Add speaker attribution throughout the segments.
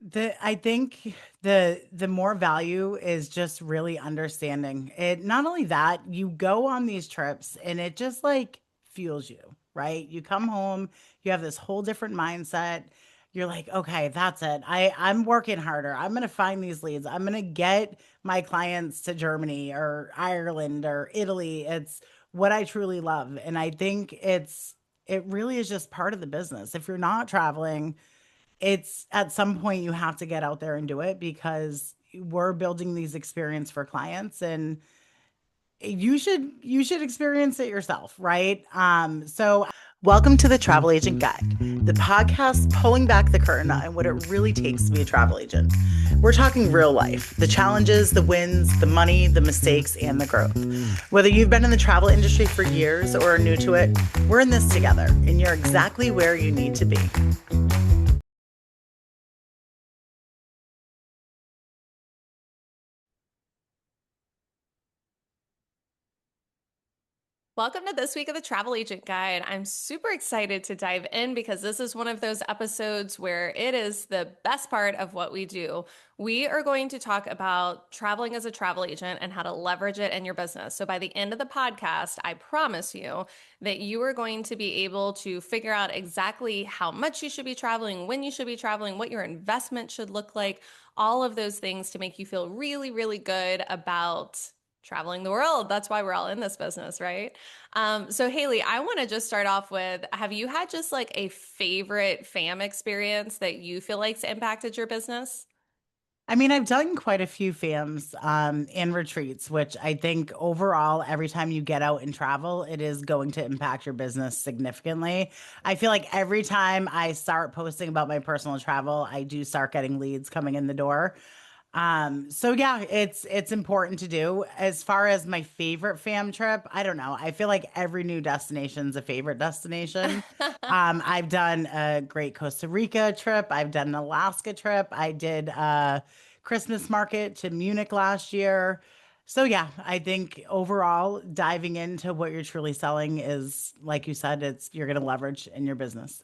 Speaker 1: I think the more value is just really understanding it. Not only that, you go on these trips and it just like fuels you, right? You come home, you have this whole different mindset. You're like, okay, that's it. I'm working harder. I'm gonna find these leads. I'm gonna get my clients to Germany or Ireland or Italy. It's what I truly love. And I think it really is just part of the business. If you're not traveling, it's at some point you have to get out there and do it because we're building these experience for clients, and you should experience it yourself, right? So welcome to the Travel Agent Guide, the podcast pulling back the curtain on what it really takes to be a travel agent. We're talking real life, the challenges, the wins, the money, the mistakes, and the growth. Whether you've been in the travel industry for years or are new to it, we're in this together, and you're exactly where you need to be.
Speaker 2: Welcome to this week of the Travel Agent Guide. I'm super excited to dive in because this is one of those episodes where it is the best part of what we do. We are going to talk about traveling as a travel agent and how to leverage it in your business. So, by the end of the podcast, I promise you that you are going to be able to figure out exactly how much you should be traveling, when you should be traveling, what your investment should look like, all of those things to make you feel really, really good about traveling the world. That's why we're all in this business, right? So Haley, I want to just start off with, have you had just like a favorite fam experience that you feel like's impacted your business?
Speaker 1: I mean, I've done quite a few FAMs and retreats, which I think overall, every time you get out and travel, it is going to impact your business significantly. I feel like every time I start posting about my personal travel, I do start getting leads coming in the door. So yeah, it's important to do. As far as my favorite fam trip, I don't know. I feel like every new destination's a favorite destination. I've done a great Costa Rica trip. I've done an Alaska trip. I did a Christmas market to Munich last year. So yeah, I think overall diving into what you're truly selling is, like you said, it's you're going to leverage in your business.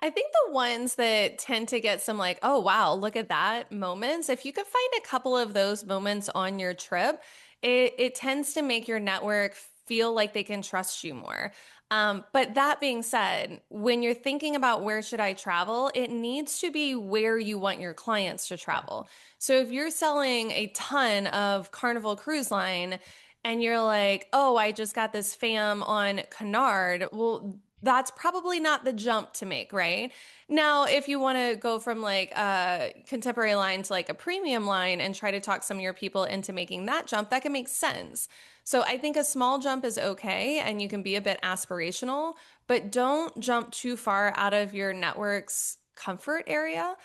Speaker 2: I think the ones that tend to get some like, oh wow, look at that moments, if you could find a couple of those moments on your trip, it tends to make your network feel like they can trust you more. But that being said, when you're thinking about where should I travel, it needs to be where you want your clients to travel. So if you're selling a ton of Carnival Cruise Line and you're like, oh, I just got this fam on Canard, well, that's probably not the jump to make, right? Now, if you want to go from like a contemporary line to like a premium line and try to talk some of your people into making that jump, that can make sense. So I think a small jump is okay and you can be a bit aspirational, but don't jump too far out of your network's comfort area.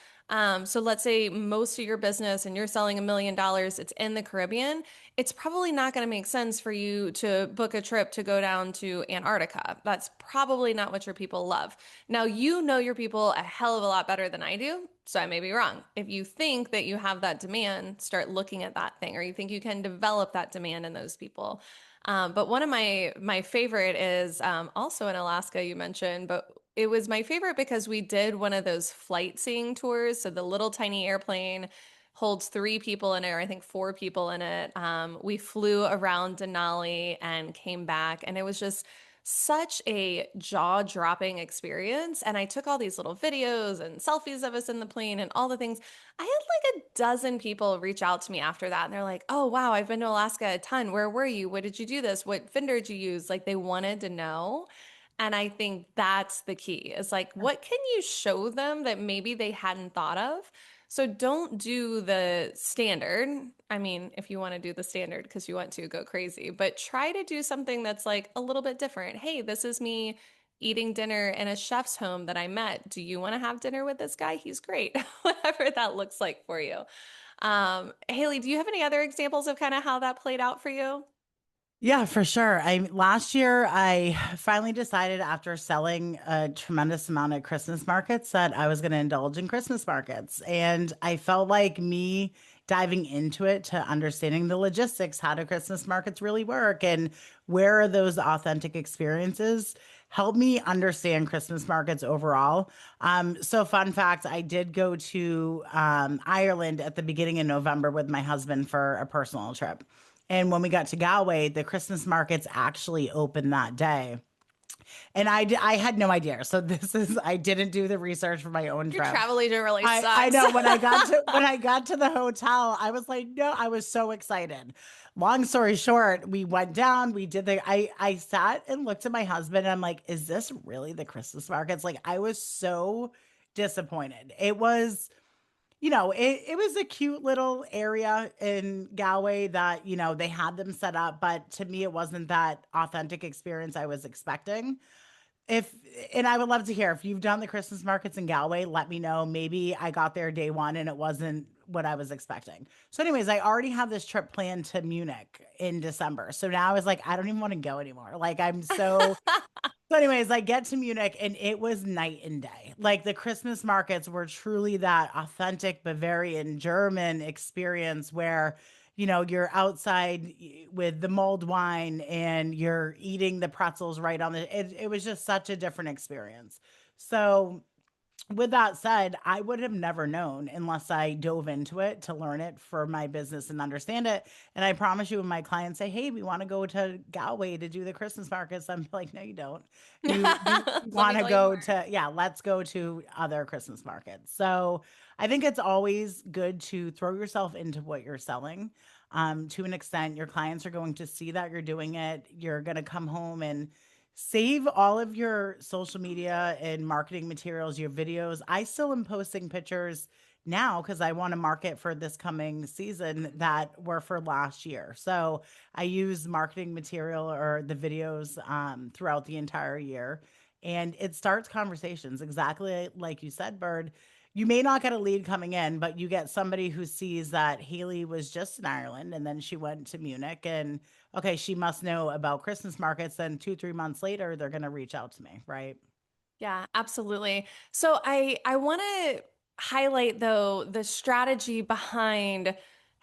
Speaker 2: So let's say most of your business and you're selling $1 million, it's in the Caribbean. It's probably not going to make sense for you to book a trip to go down to Antarctica. That's probably not what your people love. Now, you know your people a hell of a lot better than I do, so I may be wrong. If you think that you have that demand, start looking at that thing, or you think you can develop that demand in those people. But one of my favorite is also in Alaska, you mentioned, but it was my favorite because we did one of those flight seeing tours. So the little tiny airplane holds three people in it, or I think four people in it. We flew around Denali and came back, and it was just such a jaw-dropping experience. And I took all these little videos and selfies of us in the plane and all the things. I had like a dozen people reach out to me after that, and they're like, "Oh wow, I've been to Alaska a ton. Where were you? What did you do this? What vendor did you use?" Like they wanted to know. And I think that's the key. Is like, what can you show them that maybe they hadn't thought of? So don't do the standard. I mean, if you want to do the standard because you want to go crazy, but try to do something that's like a little bit different. Hey, this is me eating dinner in a chef's home that I met. Do you want to have dinner with this guy? He's great. Whatever that looks like for you. Haley, do you have any other examples of kind of how that played out for you?
Speaker 1: Yeah, for sure. I last year I finally decided after selling a tremendous amount of Christmas markets that I was going to indulge in Christmas markets. And I felt like me diving into it to understanding the logistics, how do Christmas markets really work and where are those authentic experiences help me understand Christmas markets overall. So fun fact, I did go to Ireland at the beginning of November with my husband for a personal trip. And when we got to Galway, the Christmas markets actually opened that day. And I had no idea. So I didn't do the research for my own
Speaker 2: Your
Speaker 1: trip.
Speaker 2: travel agent really
Speaker 1: I
Speaker 2: sucks.
Speaker 1: know when I got to the hotel, I was like, no, I was so excited. Long story short, we went down, we did I sat and looked at my husband and I'm like, is this really the Christmas markets? Like I was so disappointed. It was, it was a cute little area in Galway that, they had them set up, but to me it wasn't that authentic experience I was expecting. If and I would love to hear if you've done the Christmas markets in Galway, let me know. Maybe I got there day one and it wasn't what I was expecting. So, anyways, I already have this trip planned to Munich in December. So now I was like, I don't even want to go anymore. Like so, anyways, I get to Munich and it was night and day. Like the Christmas markets were truly that authentic Bavarian German experience where, you're outside with the mulled wine and you're eating the pretzels right on it was just such a different experience. So, with that said, I would have never known unless I dove into it to learn it for my business and understand it. And I promise you, when my clients say, "Hey, we want to go to Galway to do the Christmas markets," I'm like, "No, you don't. You
Speaker 2: Let
Speaker 1: want
Speaker 2: me
Speaker 1: to
Speaker 2: tell you
Speaker 1: go
Speaker 2: more.
Speaker 1: to yeah, let's go to other Christmas markets." So I think it's always good to throw yourself into what you're selling. To an extent, your clients are going to see that you're doing it. You're going to come home and save all of your social media and marketing materials, your videos. I still am posting pictures now because I want to market for this coming season that were for last year. So I use marketing material or the videos throughout the entire year. And it starts conversations exactly like you said, Bird. You may not get a lead coming in, but you get somebody who sees that Haley was just in Ireland and then she went to Munich and okay, she must know about Christmas markets. Then 2, 3 months later, they're going to reach out to me, right?
Speaker 2: Yeah, absolutely. So I want to highlight though the strategy behind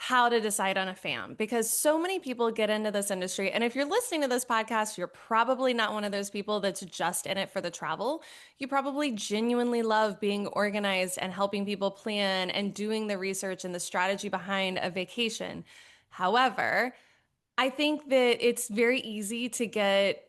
Speaker 2: how to decide on a fam because so many people get into this industry. And if you're listening to this podcast, you're probably not one of those people that's just in it for the travel. You probably genuinely love being organized and helping people plan and doing the research and the strategy behind a vacation. However, I think that it's very easy to get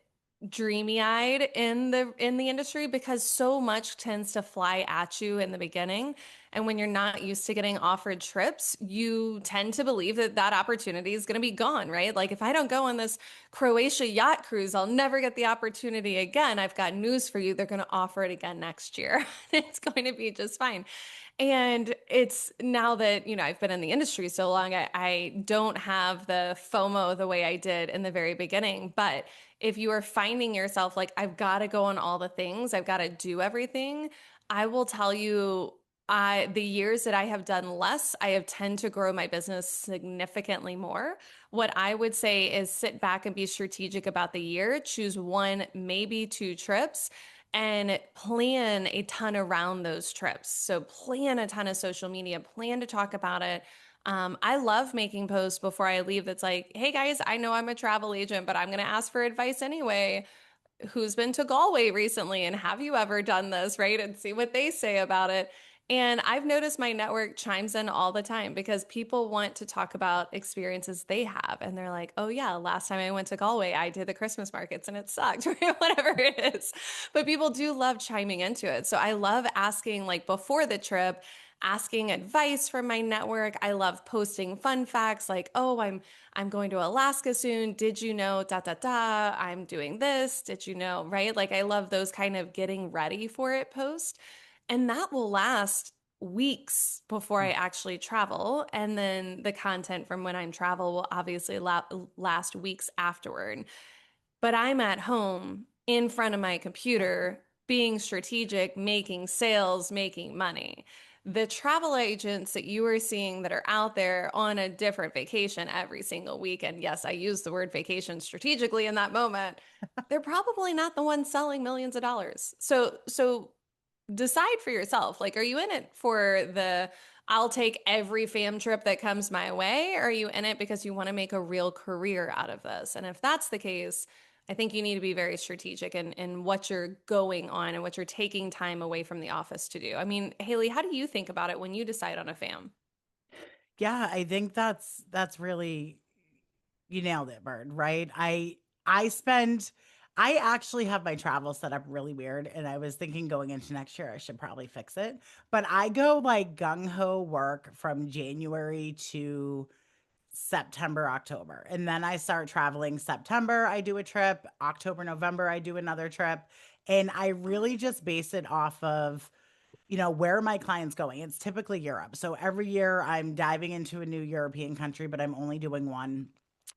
Speaker 2: dreamy-eyed in the industry because so much tends to fly at you in the beginning. And when you're not used to getting offered trips, you tend to believe that that opportunity is going to be gone, right? Like if I don't go on this Croatia yacht cruise, I'll never get the opportunity again. I've got news for you. They're going to offer it again next year. It's going to be just fine. And it's now that, I've been in the industry so long, I don't have the FOMO the way I did in the very beginning. But if you are finding yourself like, I've got to go on all the things, I've got to do everything, I will tell you, the years that I have done less, I have tend to grow my business significantly more. What I would say is sit back and be strategic about the year, choose one, maybe two trips and plan a ton around those trips. So plan a ton of social media, plan to talk about it. I love making posts before I leave that's like, hey guys, I know I'm a travel agent, but I'm going to ask for advice anyway. Who's been to Galway recently and have you ever done this, right? And see what they say about it. And I've noticed my network chimes in all the time because people want to talk about experiences they have. And they're like, oh, yeah, last time I went to Galway, I did the Christmas markets and it sucked, right? Whatever it is. But people do love chiming into it. So I love asking, like, before the trip, asking advice from my network. I love posting fun facts like, oh, I'm going to Alaska soon. Did you know da da da? I'm doing this. Did you know, right? Like I love those kind of getting ready for it post. And that will last weeks before I actually travel. And then the content from when I'm travel will obviously last weeks afterward. But I'm at home in front of my computer, being strategic, making sales, making money. The travel agents that you are seeing that are out there on a different vacation every single weekend, yes, I use the word vacation strategically in that moment, they're probably not the ones selling millions of dollars. So decide for yourself. Like, are you in it for the I'll take every fam trip that comes my way? Or are you in it because you want to make a real career out of this? And if that's the case, I think you need to be very strategic in what you're going on and what you're taking time away from the office to do. I mean, Haley, how do you think about it when you decide on a fam?
Speaker 1: Yeah, I think that's really you nailed it, Bird, right? I spend I actually have my travel set up really weird and I was thinking going into next year I should probably fix it. But I go like gung ho work from January to September, October. And then I start traveling September, I do a trip, October, November, I do another trip. And I really just base it off of where are my clients going? It's typically Europe. So every year I'm diving into a new European country, but I'm only doing one.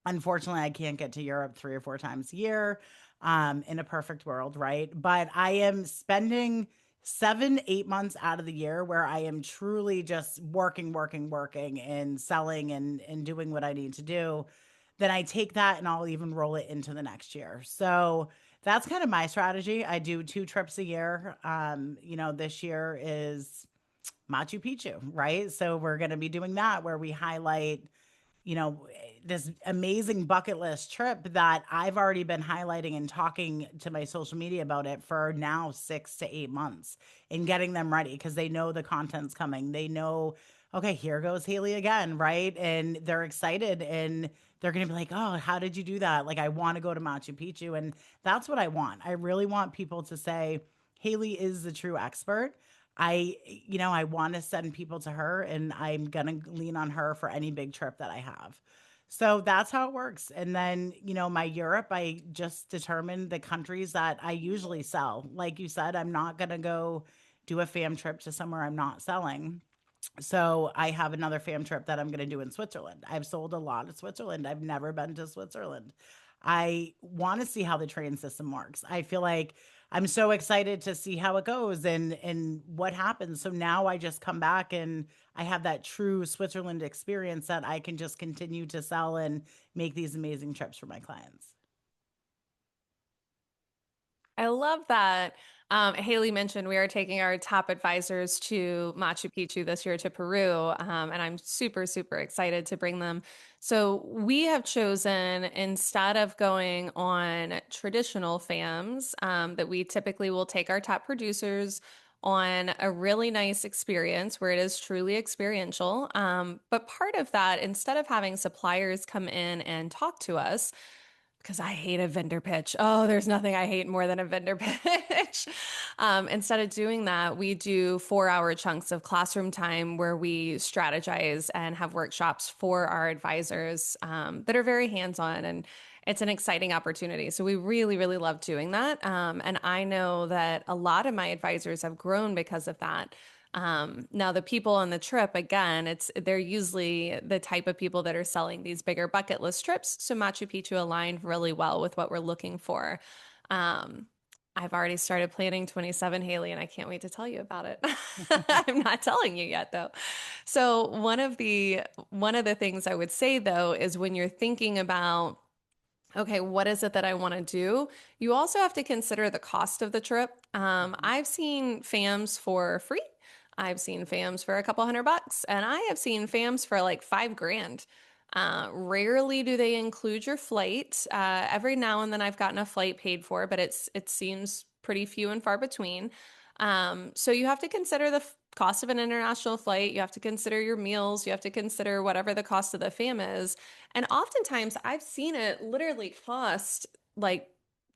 Speaker 1: Unfortunately, I can't get to Europe 3 or 4 times a year in a perfect world, right? But I am spending 7, 8 months out of the year where I am truly just working, working, working and selling and doing what I need to do. Then I take that and I'll even roll it into the next year. So that's kind of my strategy. I do 2 trips a year. This year is Machu Picchu, right? So we're going to be doing that where we highlight this amazing bucket list trip that I've already been highlighting and talking to my social media about it for now 6 to 8 months and getting them ready because they know the content's coming. They know, okay, here goes Haley again, right? And they're excited and they're going to be like, oh, how did you do that? Like, I want to go to Machu Picchu. And that's what I want. I really want people to say, Haley is the true expert. I want to send people to her and I'm going to lean on her for any big trip that I have. So that's how it works. And then, my Europe, I just determined the countries that I usually sell. Like you said, I'm not going to go do a fam trip to somewhere I'm not selling. So I have another fam trip that I'm going to do in Switzerland. I've sold a lot of Switzerland. I've never been to Switzerland. I want to see how the train system works. I feel like I'm so excited to see how it goes and what happens. So now I just come back and I have that true Switzerland experience that I can just continue to sell and make these amazing trips for my clients.
Speaker 2: I love that. Haley mentioned we are taking our top advisors to Machu Picchu this year to Peru, and I'm super, super excited to bring them. So we have chosen instead of going on traditional FAMs, that we typically will take our top producers on a really nice experience where it is truly experiential. But part of that, instead of having suppliers come in and talk to us, because I hate a vendor pitch. Oh, there's nothing I hate more than a vendor pitch. Instead of doing that, we do 4 hour chunks of classroom time where we strategize and have workshops for our advisors that are very hands on. And it's an exciting opportunity. So we really, really love doing that. And I know that a lot of my advisors have grown because of that. Now the people on the trip, again, they're usually the type of people that are selling these bigger bucket list trips. So Machu Picchu aligned really well with what we're looking for. Um, I've already started planning 27, Haley, and I can't wait to tell you about it. I'm not telling you yet though. So one of the things I would say though is when you're thinking about, okay, what is it that I want to do? You also have to consider the cost of the trip. I've seen FAMs for free. I've seen FAMs for a couple $100, and I have seen FAMs for like 5 grand. Rarely do they include your flight. Every now and then I've gotten a flight paid for, but it seems pretty few and far between. So you have to consider the cost of an international flight. You have to consider your meals. You have to consider whatever the cost of the FAM is. And oftentimes I've seen it literally cost like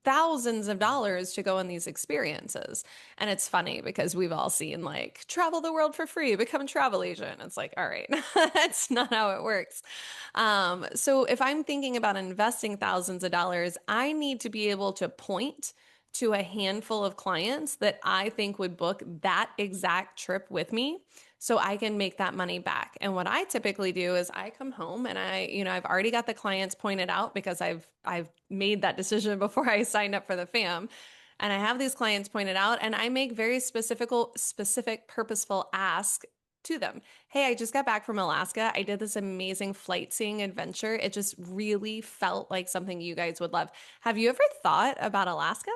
Speaker 2: thousands of dollars to go on these experiences. And it's funny because we've all seen like travel the world for free, become a travel agent. It's like, all right, that's not how it works. So if I'm thinking about investing thousands of dollars, I need to be able to point to a handful of clients that I think would book that exact trip with me so I can make that money back. And what I typically do is I come home and I've already got the clients pointed out because I've made that decision before I signed up for the fam. And I have these clients pointed out and I make very specific purposeful ask to them. Hey, I just got back from Alaska. I did this amazing flight seeing adventure. It just really felt like something you guys would love. Have you ever thought about Alaska?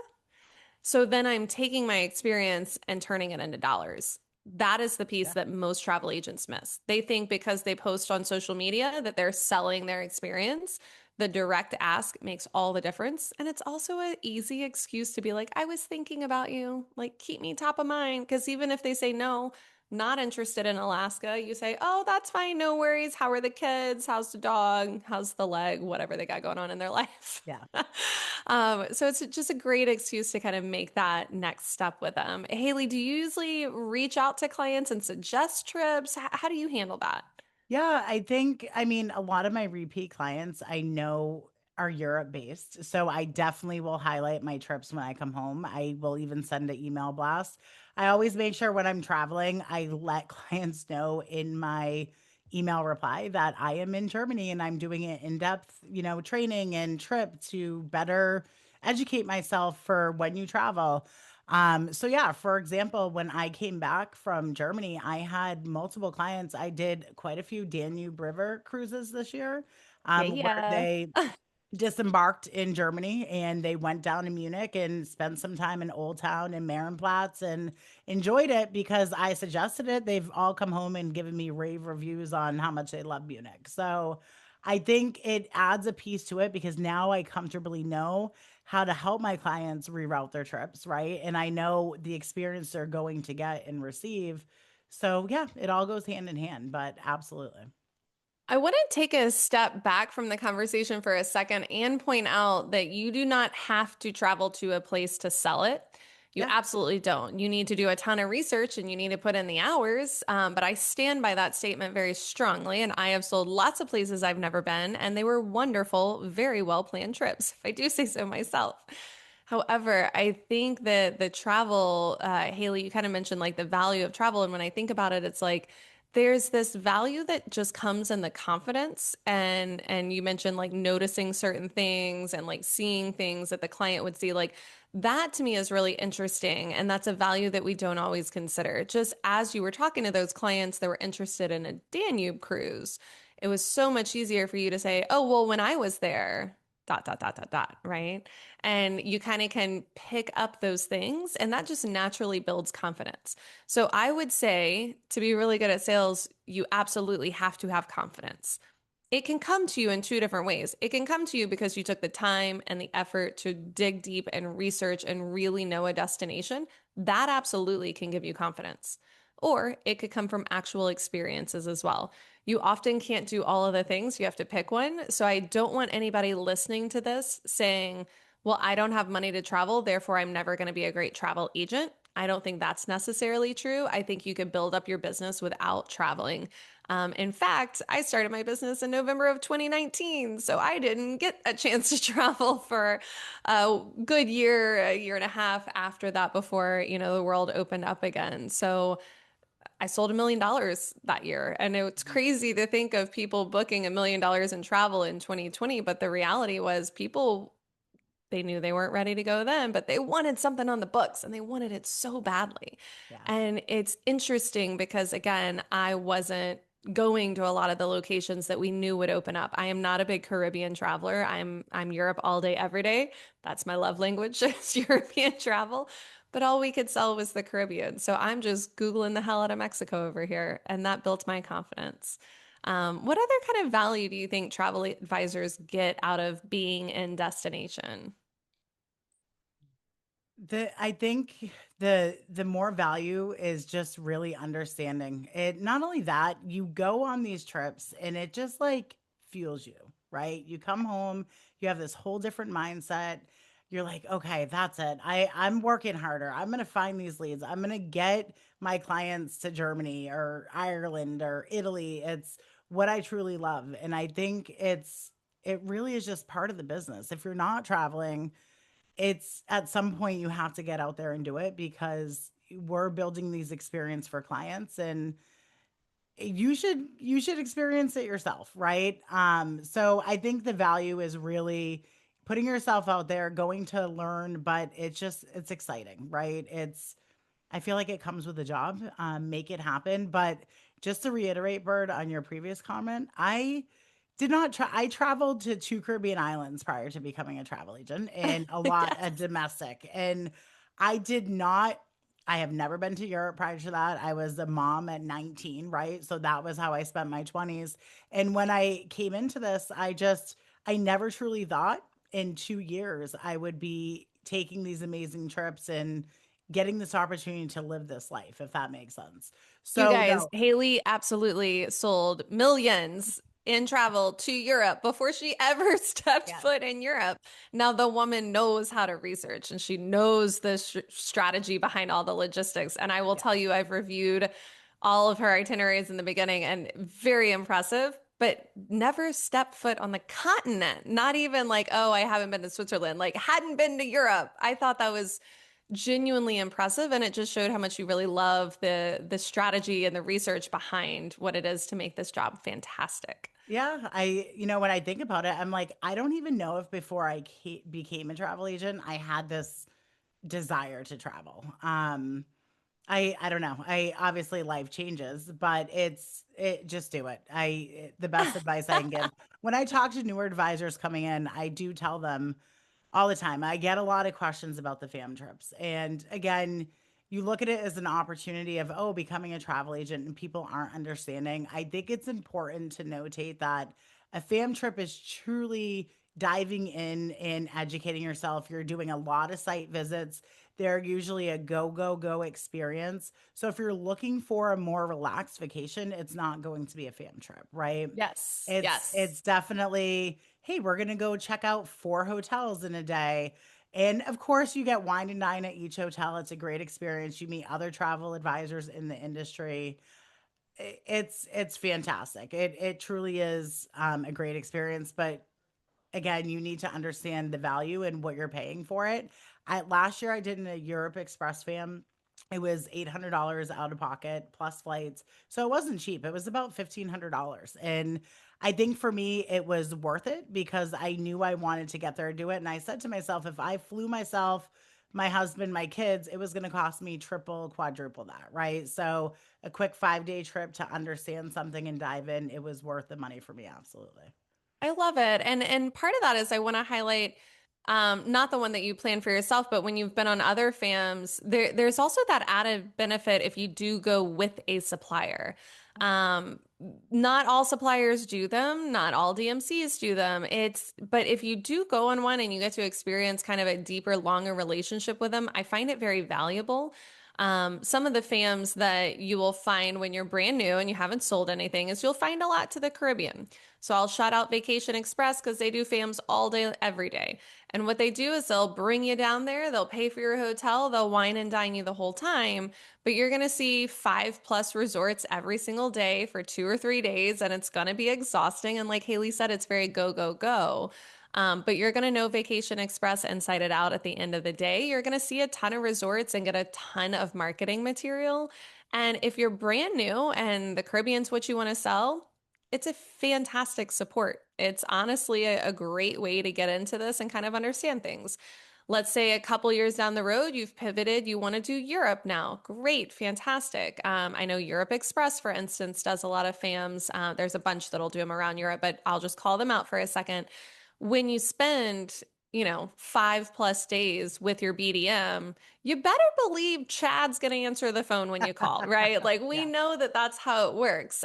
Speaker 2: So then I'm taking my experience and turning it into dollars. That is the piece
Speaker 1: Yeah.
Speaker 2: that most travel agents miss. They think because they post on social media that they're selling their experience, The direct ask makes all the difference. And it's also an easy excuse to be like, I was thinking about you, like, keep me top of mind. Because even if they say no, not interested in Alaska, you say, oh, that's fine, no worries. How are the kids? How's the dog? How's the leg? Whatever they got going on in their life.
Speaker 1: Yeah.
Speaker 2: So it's just a great excuse to kind of make that next step with them. Haley, do you usually reach out to clients and suggest trips? How do you handle that?
Speaker 1: Yeah, I think, I mean, a lot of my repeat clients I know are Europe based. So I definitely will highlight my trips when I come home. I will even send an email blast. I always make sure when I'm traveling, I let clients know in my email reply that I am in Germany and I'm doing it in depth, training and trip to better educate myself for when you travel. So yeah, for example, when I came back from Germany, I had multiple clients. I did quite a few Danube River cruises this year,
Speaker 2: Yeah,
Speaker 1: where
Speaker 2: yeah.
Speaker 1: they disembarked in Germany and they went down to Munich and spent some time in Old Town and Marienplatz and enjoyed it because I suggested it. They've all come home and given me rave reviews on how much they love Munich. So I think it adds a piece to it because now I comfortably know how to help my clients reroute their trips, right? And I know the experience they're going to get and receive. So yeah, it all goes hand in hand, but absolutely.
Speaker 2: I want to take a step back from the conversation for a second and point out that you do not have to travel to a place to sell it. You
Speaker 1: Yeah.
Speaker 2: absolutely don't. You need to do a ton of research and you need to put in the hours. But I stand by that statement very strongly. And I have sold lots of places I've never been, and they were wonderful, very well planned trips, if I do say so myself. However, I think that the travel, Haley, you kind of mentioned like the value of travel. And when I think about it, it's like, there's this value that just comes in the confidence and you mentioned like noticing certain things and like seeing things that the client would see, like that to me is really interesting, and that's a value that we don't always consider. Just as you were talking to those clients that were interested in a Danube cruise, it was so much easier for you to say, oh well, when I was there, dot dot dot dot dot, right? And you kind of can pick up those things and that just naturally builds confidence. So I would say to be really good at sales, you absolutely have to have confidence. It can come to you in two different ways. It can come to you because you took the time and the effort to dig deep and research and really know a destination. That absolutely can give you confidence. Or it could come from actual experiences as well. You often can't do all of the things, you have to pick one. So I don't want anybody listening to this saying, well, I don't have money to travel, therefore I'm never going to be a great travel agent. I don't think that's necessarily true. I think you could build up your business without traveling. In fact, I started my business in November of 2019, so I didn't get a chance to travel for a good year, a year and a half after that before, the world opened up again. So I sold $1 million that year. And it's crazy to think of people booking $1 million in travel in 2020, but the reality was people they knew they weren't ready to go then, but they wanted something on the books and they wanted it so badly.
Speaker 1: Yeah.
Speaker 2: And it's interesting because, again, I wasn't going to a lot of the locations that we knew would open up. I am not a big Caribbean traveler. I'm Europe all day, every day. That's my love language, is European travel. But all we could sell was the Caribbean. So I'm just Googling the hell out of Mexico over here. And that built my confidence. What other kind of value do you think travel advisors get out of being in destination?
Speaker 1: I think the more value is just really understanding it. Not only that, you go on these trips and it just like fuels you, right? You come home, you have this whole different mindset. You're like, okay, that's it. I'm working harder. I'm gonna find these leads. I'm gonna get my clients to Germany or Ireland or Italy. It's what I truly love. And I think it really is just part of the business. If you're not traveling, it's at some point you have to get out there and do it because we're building these experience for clients and you should experience it yourself, right? So I think the value is really putting yourself out there, going to learn, but it's exciting, right? It's I feel like it comes with a job. Make it happen. But just to reiterate, Bird, on your previous comment, I did not try. I traveled to two Caribbean islands prior to becoming a travel agent and a lot
Speaker 2: Yes.
Speaker 1: of domestic. And I did not, I have never been to Europe prior to that. I was a mom at 19, right? So that was how I spent my 20s. And when I came into this, I never truly thought in 2 years I would be taking these amazing trips and getting this opportunity to live this life, if that makes sense.
Speaker 2: You
Speaker 1: So,
Speaker 2: guys,
Speaker 1: no,
Speaker 2: Haley absolutely sold millions in travel to Europe before she ever stepped
Speaker 1: yes,
Speaker 2: foot in Europe. Now, the woman knows how to research and she knows the strategy behind all the logistics. And I will tell
Speaker 1: yes.
Speaker 2: you, I've reviewed all of her itineraries in the beginning and very impressive, but never stepped foot on the continent. Not even like, oh, I haven't been to Switzerland, like, hadn't been to Europe. I thought that was genuinely impressive, and it just showed how much you really love the strategy and the research behind what it is to make this job fantastic.
Speaker 1: Yeah, when I think about it, I'm like, I don't even know if before became a travel agent, I had this desire to travel. I don't know. I obviously life changes, but it just do it. The best advice I can give when I talk to newer advisors coming in, I do tell them all the time. I get a lot of questions about the fam trips. And again, you look at it as an opportunity of, oh, becoming a travel agent and people aren't understanding. I think it's important to notate that a fam trip is truly diving in and educating yourself. You're doing a lot of site visits. They're usually a go, go, go experience. So if you're looking for a more relaxed vacation, it's not going to be a fam trip, right?
Speaker 2: Yes,
Speaker 1: It's
Speaker 2: yes.
Speaker 1: definitely, hey, we're gonna go check out 4 hotels in a day. And of course, you get wine and dine at each hotel. It's a great experience. You meet other travel advisors in the industry. It's fantastic. It truly is a great experience. But again, you need to understand the value and what you're paying for it. Last year I did in a Europe Express fam. It was $800 out of pocket plus flights. So it wasn't cheap. It was about $1,500. And I think for me, it was worth it because I knew I wanted to get there and do it. And I said to myself, if I flew myself, my husband, my kids, it was going to cost me triple, quadruple that, right? So a quick 5 day trip to understand something and dive in, it was worth the money for me. Absolutely.
Speaker 2: I love it. And part of that is I want to highlight not the one that you plan for yourself, but when you've been on other FAMs, there's also that added benefit if you do go with a supplier. Um, Not all suppliers do them, not all DMCs do them. But if you do go on one and you get to experience kind of a deeper, longer relationship with them, I find it very valuable. Some of the FAMs that you will find when you're brand new and you haven't sold anything is you'll find a lot to the Caribbean. So I'll shout out Vacation Express because they do FAMs all day, every day. And what they do is they'll bring you down there, they'll pay for your hotel, they'll wine and dine you the whole time, but you're going to see 5+ resorts every single day for 2 or 3 days, and it's going to be exhausting. And like Haley said, it's very go, go, go. But you're going to know Vacation Express inside and out at the end of the day. You're going to see a ton of resorts and get a ton of marketing material. And if you're brand new and the Caribbean's what you want to sell, it's a fantastic support. It's honestly a great way to get into this and kind of understand things. Let's say a couple years down the road, you've pivoted, you want to do Europe now. Great, fantastic. I know Europe Express, for instance, does a lot of FAMs. There's a bunch that'll do them around Europe, but I'll just call them out for a second. When you spend, 5+ days with your BDM, you better believe Chad's going to answer the phone when you call, right? Like we
Speaker 1: Yeah.
Speaker 2: know that that's how it works.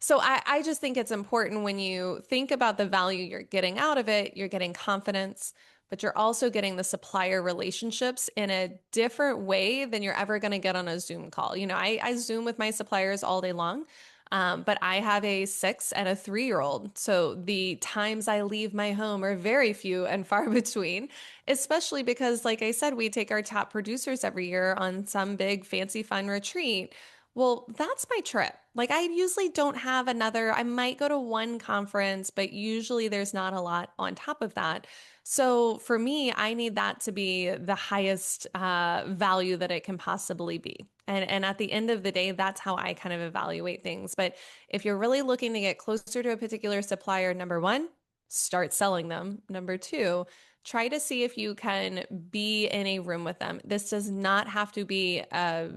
Speaker 2: So I just think it's important when you think about the value you're getting out of it, you're getting confidence, but you're also getting the supplier relationships in a different way than you're ever going to get on a Zoom call. I Zoom with my suppliers all day long, but I have a 6 and a 3-year-old. So the times I leave my home are very few and far between, especially because, like I said, we take our top producers every year on some big fancy fun retreat. Well, that's my trip. Like, I usually don't have another, I might go to one conference, but usually there's not a lot on top of that. So for me, I need that to be the highest value that it can possibly be. And at the end of the day, that's how I kind of evaluate things. But if you're really looking to get closer to a particular supplier, number one, start selling them. Number two, try to see if you can be in a room with them. This does not have to be a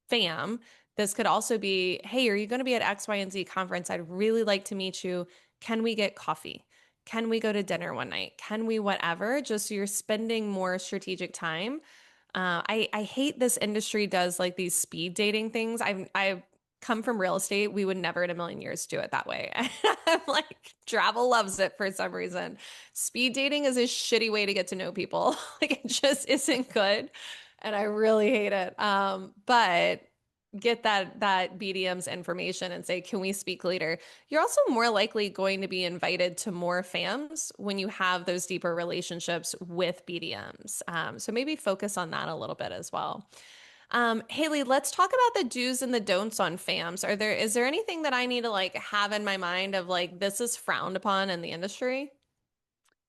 Speaker 2: fam. This could also be, hey, are you going to be at X, Y, and Z conference? I'd really like to meet you. Can we get coffee? Can we go to dinner one night? Can we whatever? Just so you're spending more strategic time. I hate this industry does like these speed dating things. come from real estate, we would never in a million years do it that way. I'm like, travel loves it for some reason. Speed dating is a shitty way to get to know people. Like it just isn't good. And I really hate it. But get that BDM's information and say, can we speak later? You're also more likely going to be invited to more FAMs when you have those deeper relationships with BDMs. So maybe focus on that a little bit as well. Haley, let's talk about the do's and the don'ts on FAMs. Is there anything that I need to like have in my mind of like this is frowned upon in the industry?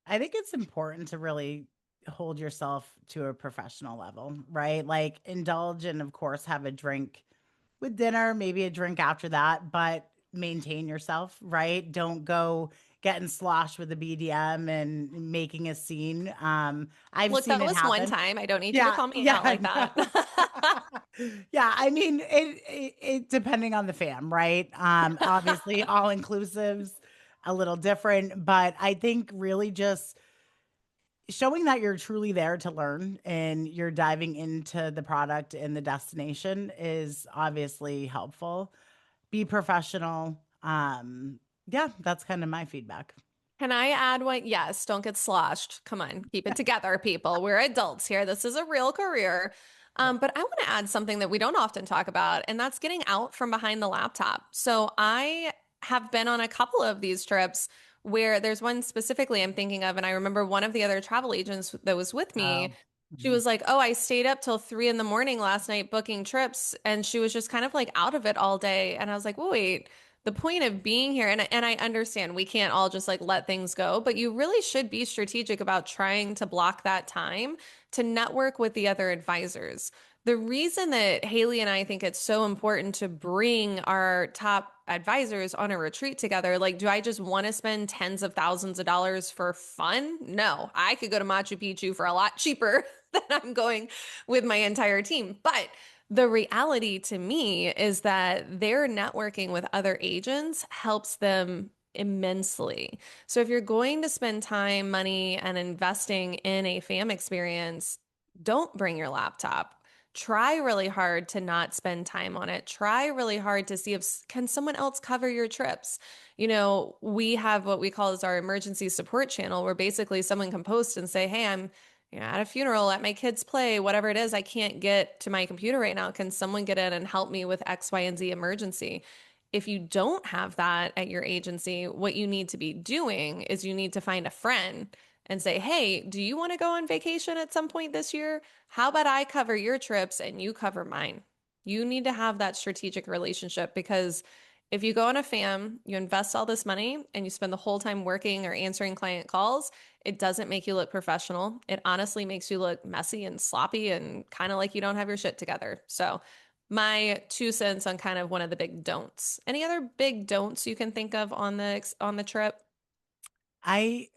Speaker 1: I think it's important to really hold yourself to a professional level, right? Like indulge and of course have a drink with dinner, maybe a drink after that, but maintain yourself, right? Don't go getting sloshed with the BDM and making a scene. I've
Speaker 2: Look,
Speaker 1: seen
Speaker 2: that
Speaker 1: it
Speaker 2: was one
Speaker 1: happen.
Speaker 2: time. I don't need you to
Speaker 1: Yeah,
Speaker 2: call me out
Speaker 1: yeah,
Speaker 2: like that.
Speaker 1: yeah. I mean, it depending on the fam, right? Obviously, all inclusives a little different, but I think really just showing that you're truly there to learn and you're diving into the product and the destination is obviously helpful. Be professional. Yeah, that's kind of my feedback.
Speaker 2: Can I add one? Yes, don't get sloshed. Come on, keep it together, people. We're adults here. This is a real career.
Speaker 1: Yeah.
Speaker 2: But I want to add something that we don't often talk about, and that's getting out from behind the laptop. So I have been on a couple of these trips where there's one specifically I'm thinking of, and I remember one of the other travel agents that was with me.
Speaker 1: Oh.
Speaker 2: She
Speaker 1: Mhm.
Speaker 2: was like, "Oh, I stayed up till 3 in the morning last night booking trips," and she was just kind of like out of it all day. And I was like, well, "Wait." The point of being here, and I understand we can't all just like let things go, but you really should be strategic about trying to block that time to network with the other advisors. The reason that Haley and I think it's so important to bring our top advisors on a retreat together, like, do I just want to spend tens of thousands of dollars for fun? No, I could go to Machu Picchu for a lot cheaper than I'm going with my entire team. But the reality to me is that their networking with other agents helps them immensely. So if you're going to spend time, money, and investing in a fam experience, don't bring your laptop. Try really hard to not spend time on it. Try really hard to see if can someone else cover your trips. You know, we have what we call as our emergency support channel where basically someone can post and say, "Hey, I'm at a funeral, at my kids' play, whatever it is, I can't get to my computer right now. Can someone get in and help me with X, Y, and Z emergency?" If you don't have that at your agency, what you need to be doing is you need to find a friend and say, "Hey, do you want to go on vacation at some point this year? How about I cover your trips and you cover mine?" You need to have that strategic relationship because if you go on a fam, you invest all this money and you spend the whole time working or answering client calls, it doesn't make you look professional. It honestly makes you look messy and sloppy and kind of like you don't have your shit together. So, my 2 cents on kind of one of the big don'ts. Any other big don'ts you can think of on the trip?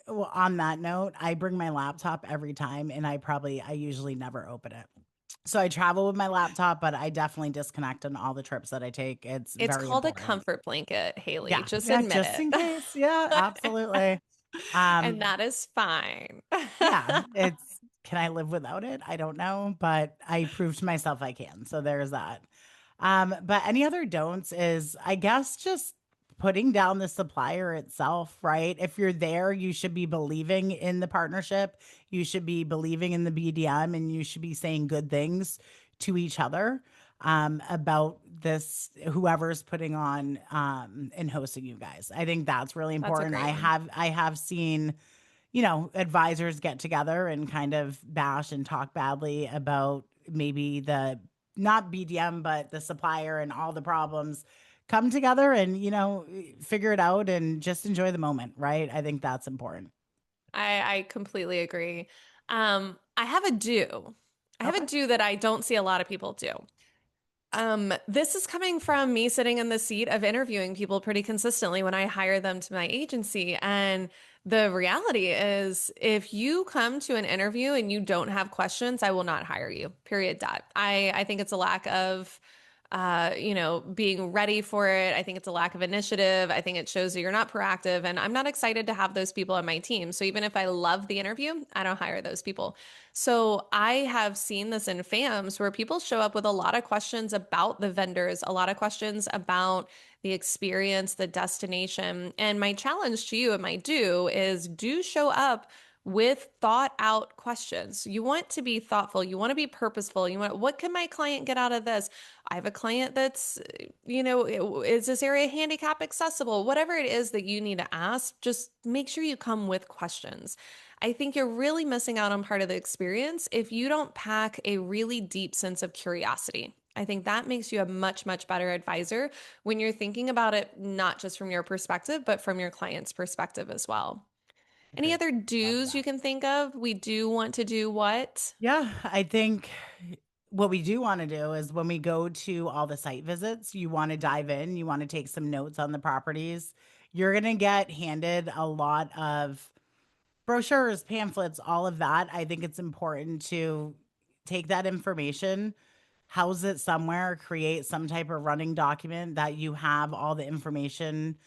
Speaker 1: Well, on that note, I bring my laptop every time and I usually never open it. So I travel with my laptop, but I definitely disconnect on all the trips that I take. It's
Speaker 2: It's
Speaker 1: very
Speaker 2: called a
Speaker 1: important.
Speaker 2: comfort blanket, Haley.
Speaker 1: Yeah.
Speaker 2: Just
Speaker 1: Yeah,
Speaker 2: admit
Speaker 1: just in
Speaker 2: it.
Speaker 1: case. Yeah, absolutely.
Speaker 2: And
Speaker 1: Um
Speaker 2: that is fine.
Speaker 1: Yeah, it's can I live without it? I don't know, but I proved to myself I can. So there's that. But any other don'ts is I guess just putting down the supplier itself, right? If you're there, you should be believing in the partnership. You should be believing in the BDM and you should be saying good things to each other about this whoever's putting on and hosting you guys. I think that's really
Speaker 2: That's a
Speaker 1: important.
Speaker 2: great one.
Speaker 1: I have seen advisors get together and kind of bash and talk badly about maybe the not BDM, but the supplier and all the problems come together and, figure it out and just enjoy the moment, right? I think that's important.
Speaker 2: I completely agree. I have a do. I have a
Speaker 1: Okay.
Speaker 2: do that I don't see a lot of people do. This is coming from me sitting in the seat of interviewing people pretty consistently when I hire them to my agency. And the reality is, if you come to an interview and you don't have questions, I will not hire you. Period. Dot. I think it's a lack of being ready for it. I think it's a lack of initiative. I think it shows that you're not proactive, and I'm not excited to have those people on my team. So even if I love the interview, I don't hire those people. So I have seen this in FAMs where people show up with a lot of questions about the vendors, a lot of questions about the experience, the destination. And my challenge to you and my is do show up with thought out questions. You want to be thoughtful, you want to be purposeful. You want, what can my client get out of this? I have a client that's, is this area handicap accessible? Whatever it is that you need to ask, just make sure you come with questions. I think you're really missing out on part of the experience if you don't pack a really deep sense of curiosity. I think that makes you a much, much better advisor when you're thinking about it, not just from your perspective, but from your client's perspective as well. Any
Speaker 1: Agreed.
Speaker 2: other
Speaker 1: Love
Speaker 2: do's you
Speaker 1: that.
Speaker 2: can think of? We do want to do what?
Speaker 1: Yeah, I think what we do want to do is when we go to all the site visits, you want to dive in, you want to take some notes on the properties. You're going to get handed a lot of brochures, pamphlets, all of that. I think it's important to take that information, house it somewhere, create some type of running document that you have all the information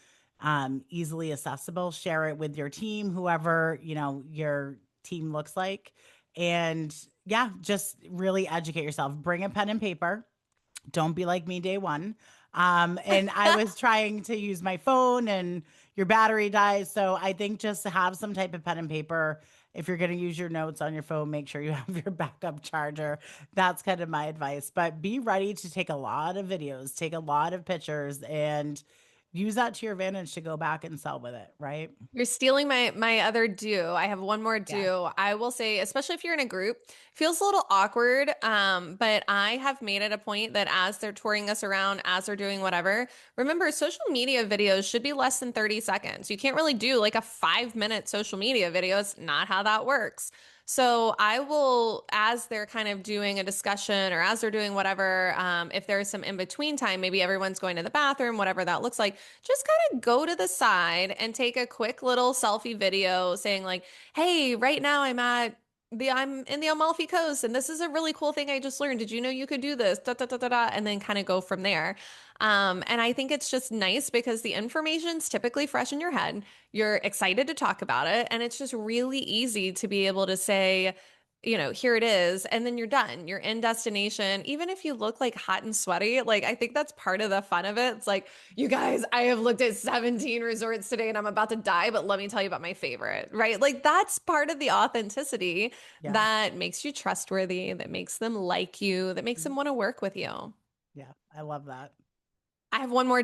Speaker 1: easily accessible, share it with your team, whoever, your team looks like. And yeah, just really educate yourself. Bring a pen and paper, don't be like me day one. And I was trying to use my phone and your battery dies. So I think just to have some type of pen and paper. If you're going to use your notes on your phone, make sure you have your backup charger. That's kind of my advice. But be ready to take a lot of videos, take a lot of pictures, and use that to your advantage to go back and sell with it, right?
Speaker 2: You're stealing my other do. I have one more
Speaker 1: Yeah.
Speaker 2: do. I will say, especially if you're in a group, feels a little awkward. But I have made it a point that as they're touring us around, as they're doing whatever, remember social media videos should be less than 30 seconds. You can't really do like a 5-minute social media video. It's not how that works. So I will, as they're kind of doing a discussion or as they're doing whatever, if there's some in between time, maybe everyone's going to the bathroom, whatever that looks like, just kind of go to the side and take a quick little selfie video saying like, "Hey, right now I'm in the Amalfi Coast and this is a really cool thing I just learned. Did you know you could do this?" Da, da, da, da, da, and then kind of go from there. And I think it's just nice because the information's typically fresh in your head. You're excited to talk about it, and it's just really easy to be able to say, here it is, and then you're done. You're in destination. Even if you look like hot and sweaty, like I think that's part of the fun of it. It's like, you guys, I have looked at 17 resorts today and I'm about to die, but let me tell you about my favorite, right? Like that's part of the authenticity
Speaker 1: Yeah.
Speaker 2: that makes you trustworthy, that makes them like you, that makes
Speaker 1: Mhm.
Speaker 2: them want to work with you.
Speaker 1: Yeah. I love that.
Speaker 2: I have one more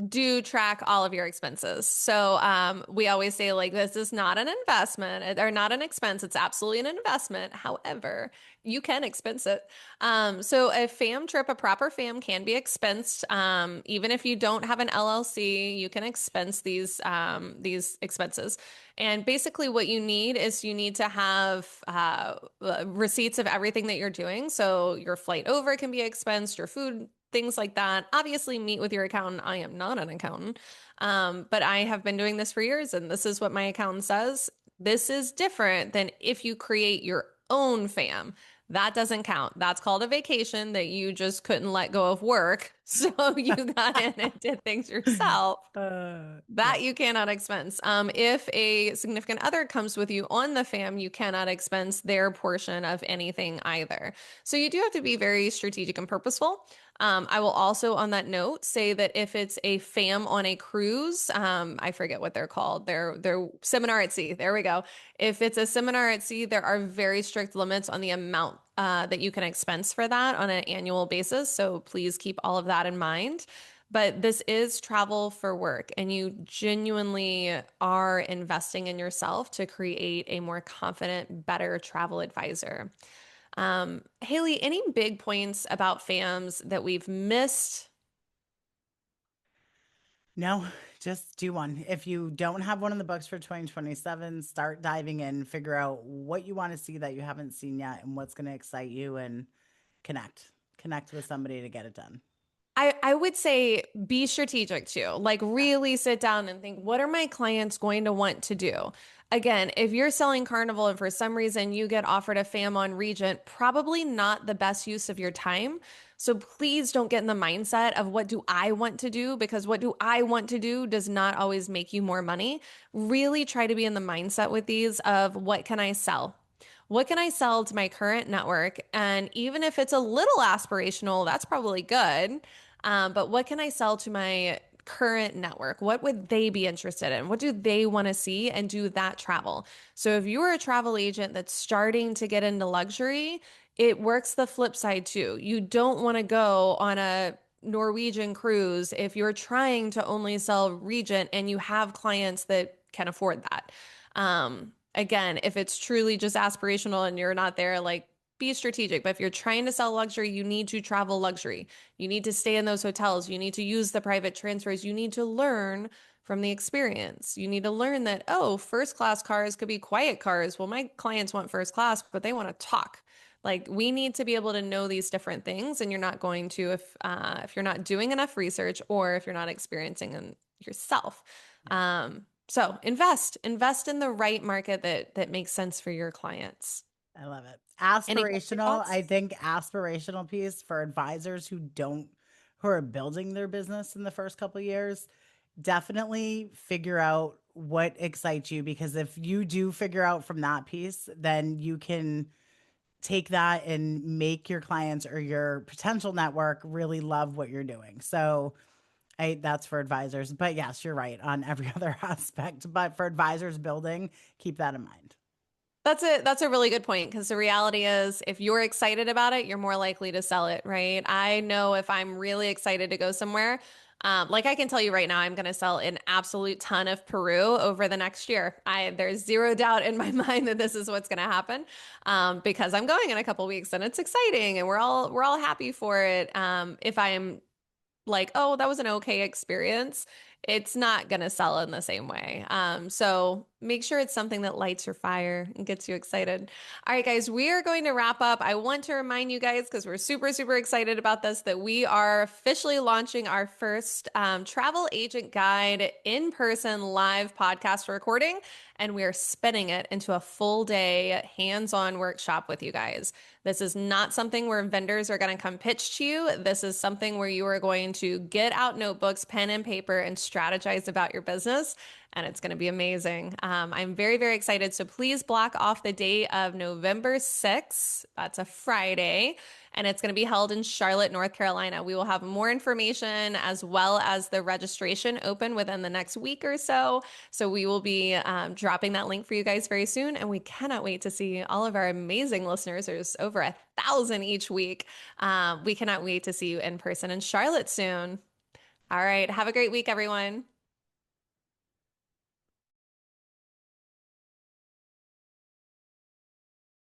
Speaker 2: do track all of your expenses. So we always say like this is not an investment or not an expense. It's absolutely an investment. However, you can expense it. So a fam trip, a proper fam can be expensed. Even if you don't have an LLC, you can expense these expenses. And basically, what you need is you need to have receipts of everything that you're doing. So your flight over can be expensed, your food, things like that. Obviously, meet with your accountant. I am not an accountant, but I have been doing this for years, and this is what my accountant says. This is different than if you create your own fam. That doesn't count. That's called a vacation that you just couldn't let go of work. So you got in and did things yourself.
Speaker 1: Yeah.
Speaker 2: That you cannot expense. If a significant other comes with you on the fam, you cannot expense their portion of anything either. So you do have to be very strategic and purposeful. I will also, on that note, say that if it's a fam on a cruise, I forget what they're called. They're seminar at sea. There we go. If it's a seminar at sea, there are very strict limits on the amount that you can expense for that on an annual basis. So please keep all of that in mind. But this is travel for work, and you genuinely are investing in yourself to create a more confident, better travel advisor. Haley, any big points about FAMs that we've missed?
Speaker 1: No, just do one. If you don't have one in the books for 2027, start diving in, figure out what you want to see that you haven't seen yet and what's going to excite you and connect. Connect with somebody to get it done.
Speaker 2: I would say be strategic too. Like
Speaker 1: Yeah.
Speaker 2: really sit down and think, what are my clients going to want to do? Again, if you're selling Carnival and for some reason you get offered a FAM on Regent, probably not the best use of your time. So please don't get in the mindset of what do I want to do, because what do I want to do does not always make you more money. Really try to be in the mindset with these of what can I sell? What can I sell to my current network? And even if it's a little aspirational, that's probably good. But what can I sell to my current network? What would they be interested in? What do they want to see? And do that travel. So if you're a travel agent that's starting to get into luxury, it works the flip side too. You don't want to go on a Norwegian cruise if you're trying to only sell Regent and you have clients that can afford that. Again, if it's truly just aspirational and you're not there, like be strategic. But if you're trying to sell luxury, you need to travel luxury. You need to stay in those hotels. You need to use the private transfers. You need to learn from the experience. You need to learn that, oh, first class cars could be quiet cars. Well, my clients want first class, but they want to talk. Like we need to be able to know these different things, and you're not going to if you're not doing enough research or if you're not experiencing them yourself.
Speaker 1: Yeah,
Speaker 2: So invest in the right market that makes sense for your clients.
Speaker 1: I love it.
Speaker 2: Any closing
Speaker 1: Aspirational,
Speaker 2: thoughts?
Speaker 1: I think aspirational piece for advisors who are building their business in the first couple of years, definitely figure out what excites you, because if you do figure out from that piece, then you can take that and make your clients or your potential network really love what you're doing. So I that's for advisors. But yes, you're right on every other aspect. But for advisors building, keep that in mind.
Speaker 2: That's a really good point, because the reality is if you're excited about it, you're more likely to sell it, right? I know if I'm really excited to go somewhere, like I can tell you right now, I'm going to sell an absolute ton of Peru over the next year. There's zero doubt in my mind that this is what's going to happen, because I'm going in a couple weeks and it's exciting and we're all happy for it. If I'm like, oh, that was an okay experience, it's not going to sell in the same way. So make sure it's something that lights your fire and gets you excited. All right, guys, we are going to wrap up. I want to remind you guys, because we're super, super excited about this, that we are officially launching our first travel agent guide in person live podcast recording, and we are spinning it into a full day hands on workshop with you guys. This is not something where vendors are going to come pitch to you. This is something where you are going to get out notebooks, pen and paper, and strategize about your business. And it's going to be amazing. I'm very, very excited. So please block off the date of November 6th. That's a Friday. And it's going to be held in Charlotte, North Carolina. We will have more information as well as the registration open within the next week or so. So we will be dropping that link for you guys very soon. And we cannot wait to see all of our amazing listeners. There's over 1,000 each week. We cannot wait to see you in person in Charlotte soon. All right. Have a great week, everyone.